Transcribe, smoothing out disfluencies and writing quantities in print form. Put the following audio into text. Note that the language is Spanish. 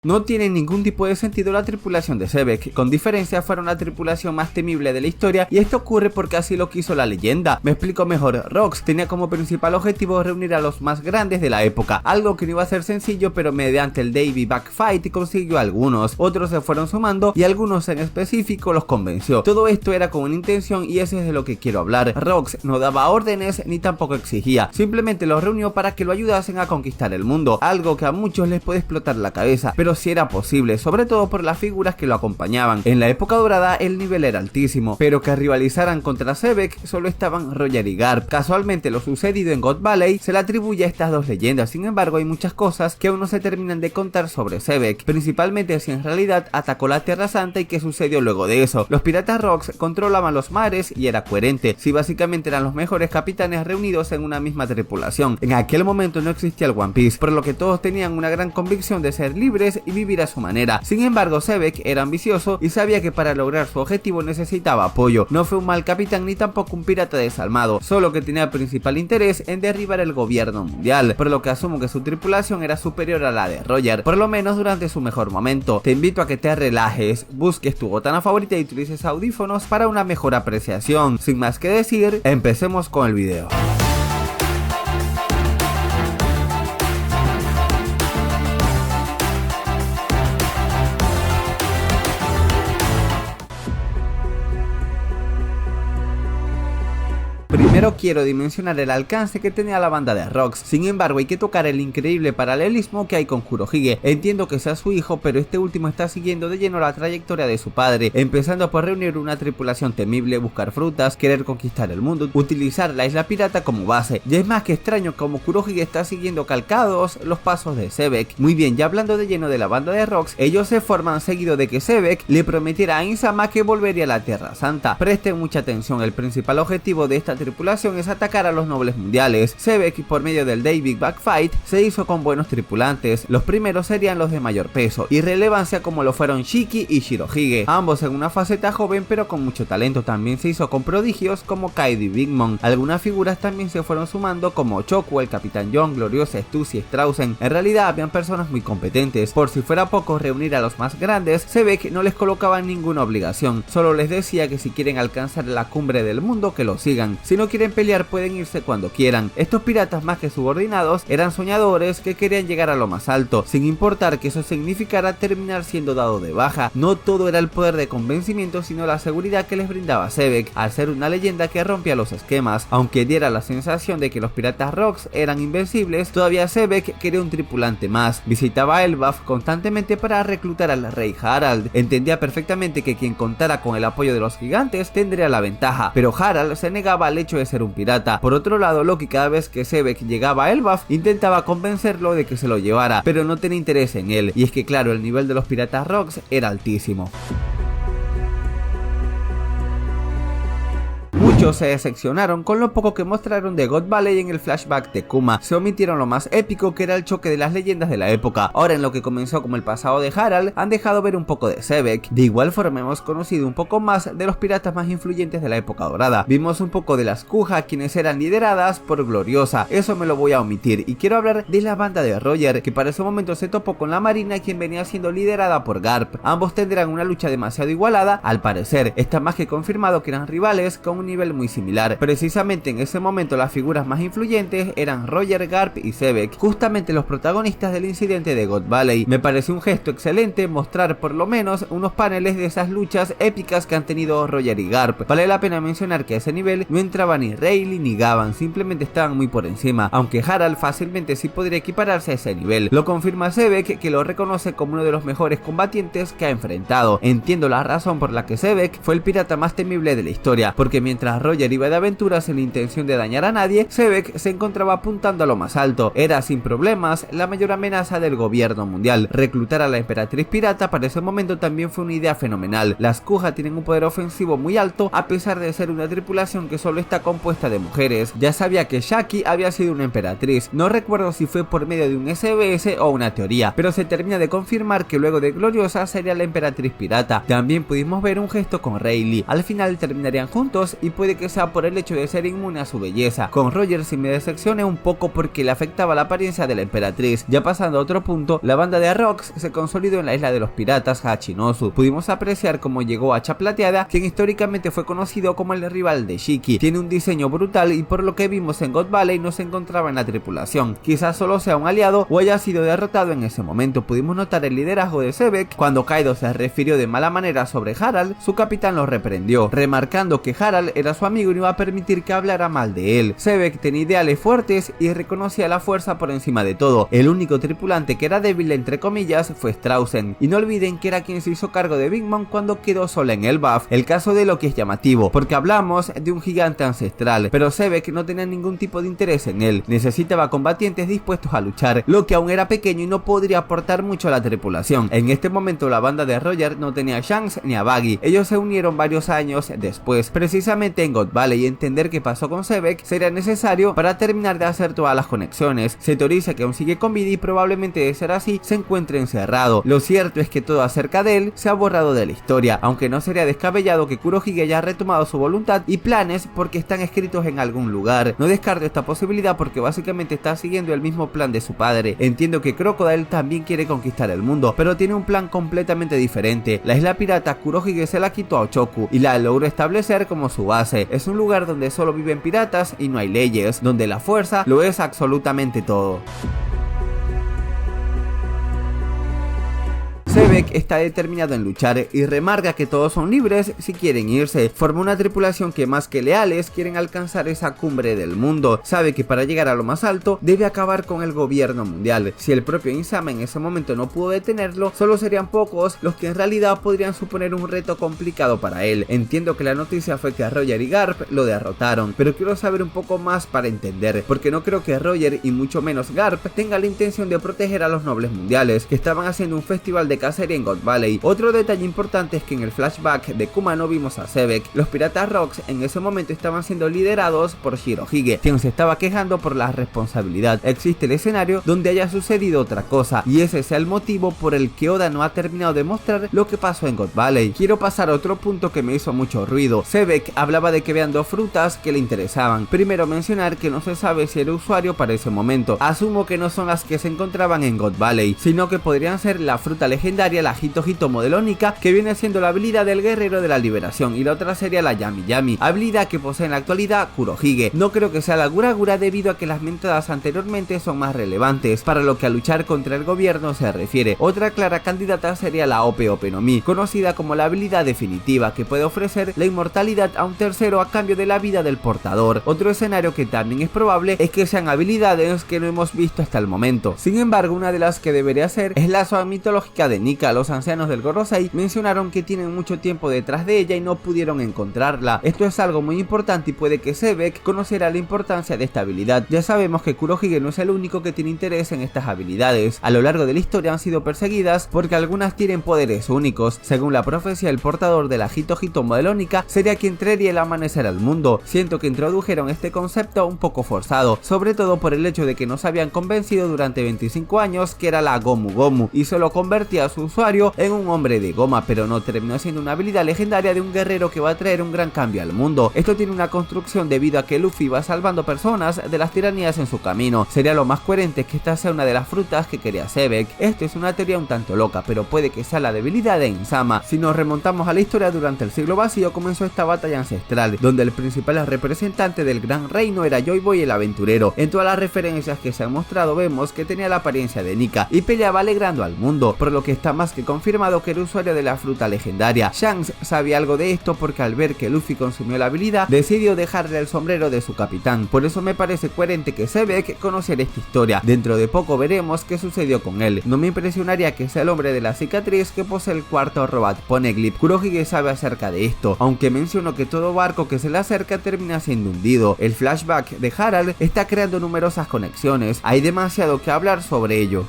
No tiene ningún tipo de sentido la tripulación de Xebec, con diferencia fueron la tripulación más temible de la historia y esto ocurre porque así lo quiso la leyenda. Me explico mejor, Rox tenía como principal objetivo reunir a los más grandes de la época, algo que no iba a ser sencillo, pero mediante el Davy Backfight consiguió algunos, otros se fueron sumando y algunos en específico los convenció. Todo esto era con una intención y eso es de lo que quiero hablar. Rox no daba órdenes ni tampoco exigía, simplemente los reunió para que lo ayudasen a conquistar el mundo, algo que a muchos les puede explotar la cabeza, pero sí era posible, sobre todo por las figuras que lo acompañaban. En la época dorada el nivel era altísimo, pero que rivalizaran contra Xebec solo estaban Roger y Garp. Casualmente lo sucedido en God Valley se le atribuye a estas dos leyendas, sin embargo hay muchas cosas que aún no se terminan de contar sobre Xebec, principalmente si en realidad atacó la Tierra Santa y qué sucedió luego de eso. Los piratas Rox controlaban los mares y era coherente, si básicamente eran los mejores capitanes reunidos en una misma tripulación. En aquel momento no existía el One Piece, por lo que todos tenían una gran convicción de ser libres y vivir a su manera. Sin embargo, Xebec era ambicioso y sabía que para lograr su objetivo necesitaba apoyo. No fue un mal capitán ni tampoco un pirata desalmado, solo que tenía principal interés en derribar el gobierno mundial, por lo que asumo que su tripulación era superior a la de Roger, por lo menos durante su mejor momento. Te invito a que te relajes, busques tu botana favorita y utilices audífonos para una mejor apreciación. Sin más que decir, empecemos con el video. Primero quiero dimensionar el alcance que tenía la banda de Rox, sin embargo hay que tocar el increíble paralelismo que hay con Kurohige. Entiendo que sea su hijo, pero este último está siguiendo de lleno la trayectoria de su padre, empezando por reunir una tripulación temible, buscar frutas, querer conquistar el mundo, utilizar la isla pirata como base, y es más que extraño como Kurohige está siguiendo calcados los pasos de Xebec. Muy bien, ya hablando de lleno de la banda de Rox, ellos se forman seguido de que Xebec le prometiera a Insama que volvería a la Tierra Santa. Presten mucha atención, el principal objetivo de esta tripulación es atacar a los nobles mundiales. Xebec, por medio del Davy Backfight, se hizo con buenos tripulantes. Los primeros serían los de mayor peso y relevancia, como lo fueron Shiki y Shirohige, ambos en una faceta joven pero con mucho talento. También se hizo con prodigios como Kaido y Big Mom. Algunas figuras también se fueron sumando como Choco, el Capitán John, Gloriosa, Stussy y Straussen. En realidad habían personas muy competentes. Por si fuera poco reunir a los más grandes, Xebec no les colocaba ninguna obligación, solo les decía que si quieren alcanzar la cumbre del mundo que lo sigan. Si no quieren pelear pueden irse cuando quieran. Estos piratas, más que subordinados, eran soñadores que querían llegar a lo más alto, sin importar que eso significara terminar siendo dado de baja. No todo era el poder de convencimiento, sino la seguridad que les brindaba Xebec, al ser una leyenda que rompía los esquemas. Aunque diera la sensación de que los piratas Rox eran invencibles, todavía Xebec quería un tripulante más. Visitaba Elbaf constantemente para reclutar al rey Harald. Entendía perfectamente que quien contara con el apoyo de los gigantes tendría la ventaja, pero Harald se negaba al hecho de ser un pirata. Por otro lado, Loki, cada vez que Xebec llegaba a Elbaf, intentaba convencerlo de que se lo llevara, pero no tenía interés en él, y es que claro, el nivel de los piratas Rox era altísimo. Muchos se decepcionaron con lo poco que mostraron de God Valley en el flashback de Kuma. Se omitieron lo más épico, que era el choque de las leyendas de la época. Ahora, en lo que comenzó como el pasado de Harald, han dejado ver un poco de Xebec. De igual forma hemos conocido un poco más de los piratas más influyentes de la época dorada. Vimos un poco de las Kuja, quienes eran lideradas por Gloriosa. Eso me lo voy a omitir y quiero hablar de la banda de Roger, que para ese momento se topó con la marina, quien venía siendo liderada por Garp. Ambos tendrán una lucha demasiado igualada. Al parecer está más que confirmado que eran rivales con un nivel muy similar. Precisamente en ese momento las figuras más influyentes eran Roger, Garp y Xebec, justamente los protagonistas del incidente de God Valley. Me pareció un gesto excelente mostrar por lo menos unos paneles de esas luchas épicas que han tenido Roger y Garp. Vale la pena mencionar que a ese nivel no entraba ni Rayleigh ni Gavan, simplemente estaban muy por encima, aunque Harald fácilmente sí podría equipararse a ese nivel. Lo confirma Xebec, que lo reconoce como uno de los mejores combatientes que ha enfrentado. Entiendo la razón por la que Xebec fue el pirata más temible de la historia, porque mientras Roger iba de aventuras sin la intención de dañar a nadie, Xebec se encontraba apuntando a lo más alto. Era sin problemas la mayor amenaza del gobierno mundial. Reclutar a la emperatriz pirata para ese momento también fue una idea fenomenal. Las Kuja tienen un poder ofensivo muy alto, a pesar de ser una tripulación que solo está compuesta de mujeres. Ya sabía que Shaki había sido una emperatriz, no recuerdo si fue por medio de un SBS o una teoría, pero se termina de confirmar que luego de Gloriosa sería la emperatriz pirata. También pudimos ver un gesto con Rayleigh. Al final terminarían juntos y puede puede que sea por el hecho de ser inmune a su belleza. Con Roger sí me decepcioné un poco porque le afectaba la apariencia de la emperatriz. Ya pasando a otro punto, la banda de Rocks se consolidó en la isla de los piratas Hachinosu. Pudimos apreciar cómo llegó Hacha Plateada, quien históricamente fue conocido como el rival de Shiki. Tiene un diseño brutal y por lo que vimos en God Valley no se encontraba en la tripulación. Quizás solo sea un aliado o haya sido derrotado en ese momento. Pudimos notar el liderazgo de Zebek. Cuando Kaido se refirió de mala manera sobre Harald, su capitán lo reprendió, remarcando que Harald era su amigo y no iba a permitir que hablara mal de él. Zebek tenía ideales fuertes y reconocía la fuerza por encima de todo. El único tripulante que era débil entre comillas fue Straussen, y no olviden que era quien se hizo cargo de Big Mom cuando quedó sola en el buff. El caso de Loki es llamativo, porque hablamos de un gigante ancestral, pero Zebek no tenía ningún tipo de interés en él. Necesitaba combatientes dispuestos a luchar. Loki aún era pequeño y no podría aportar mucho a la tripulación. En este momento la banda de Roger no tenía a Shanks ni a Baggy. Ellos se unieron varios años después, precisamente en God Valley, y entender qué pasó con Zebek sería necesario para terminar de hacer todas las conexiones. Se teoriza que aún sigue con vida y probablemente de ser así se encuentre encerrado. Lo cierto es que todo acerca de él se ha borrado de la historia, aunque no sería descabellado que Kurohige haya retomado su voluntad y planes porque están escritos en algún lugar. No descarto esta posibilidad porque básicamente está siguiendo el mismo plan de su padre. Entiendo que Crocodile también quiere conquistar el mundo, pero tiene un plan completamente diferente. La isla pirata Kurohige se la quitó a Ochoku y la logró establecer como su base. Es un lugar donde solo viven piratas y no hay leyes, donde la fuerza lo es absolutamente todo. Zebek está determinado en luchar y remarca que todos son libres si quieren irse. Forma una tripulación que más que leales quieren alcanzar esa cumbre del mundo. Sabe que para llegar a lo más alto debe acabar con el gobierno mundial. Si el propio Insama en ese momento no pudo detenerlo, solo serían pocos los que en realidad podrían suponer un reto complicado para él. Entiendo que la noticia fue que Roger y Garp lo derrotaron, pero quiero saber un poco más para entender, porque no creo que Roger y mucho menos Garp tenga la intención de proteger a los nobles mundiales, que estaban haciendo un festival de cacería en God Valley. Otro detalle importante es que en el flashback de Kuma no vimos a Zebek. Los piratas Rocks en ese momento estaban siendo liderados por Shirohige, quien se estaba quejando por la responsabilidad. Existe el escenario donde haya sucedido otra cosa, y ese es el motivo por el que Oda no ha terminado de mostrar lo que pasó en God Valley. Quiero pasar a otro punto que me hizo mucho ruido. Zebek hablaba de que vean dos frutas que le interesaban. Primero mencionar que no se sabe si era usuario para ese momento. Asumo que no son las que se encontraban en God Valley, sino que podrían ser la fruta legendaria, la Hito-Hito modelo Nika, que viene siendo la habilidad del guerrero de la liberación, y la otra sería la Yami Yami, habilidad que posee en la actualidad Kurohige. No creo que sea la Gura Gura debido a que las mentadas anteriormente son más relevantes para lo que a luchar contra el gobierno se refiere. Otra clara candidata sería la Ope Ope no Mi, conocida como la habilidad definitiva, que puede ofrecer la inmortalidad a un tercero a cambio de la vida del portador. Otro escenario que también es probable es que sean habilidades que no hemos visto hasta el momento. Sin embargo, una de las que debería ser es la Soa mitológica de Nika. Los ancianos del Gorosei mencionaron que tienen mucho tiempo detrás de ella y no pudieron encontrarla. Esto es algo muy importante y puede que Zebek conociera la importancia de esta habilidad. Ya sabemos que Kurohige no es el único que tiene interés en estas habilidades. A lo largo de la historia han sido perseguidas porque algunas tienen poderes únicos. Según la profecía, el portador de la Hito-Hito modelo Nika sería quien traería el amanecer al mundo. Siento que introdujeron este concepto un poco forzado, sobre todo por el hecho de que nos habían convencido durante 25 años que era la Gomu Gomu y solo convertía a su usuario en un hombre de goma, pero no terminó siendo una habilidad legendaria de un guerrero que va a traer un gran cambio al mundo. Esto tiene una construcción debido a que Luffy va salvando personas de las tiranías en su camino. Sería lo más coherente que esta sea una de las frutas que quería Zebek. Esto es una teoría un tanto loca, pero puede que sea la debilidad de Insama. Si nos remontamos a la historia, durante el siglo vacío comenzó esta batalla ancestral, donde el principal representante del gran reino era Joy Boy el aventurero. En todas las referencias que se han mostrado vemos que tenía la apariencia de Nika y peleaba alegrando al mundo, por lo que está más que confirmado que era usuario de la fruta legendaria. Shanks sabía algo de esto porque al ver que Luffy consumió la habilidad, decidió dejarle el sombrero de su capitán. Por eso me parece coherente que Zebek conociera esta historia. Dentro de poco veremos qué sucedió con él. No me impresionaría que sea el hombre de la cicatriz que posee el cuarto robot Poneglyph. Kurohige sabe acerca de esto, aunque menciono que todo barco que se le acerca termina siendo hundido. El flashback de Harald está creando numerosas conexiones. Hay demasiado que hablar sobre ello.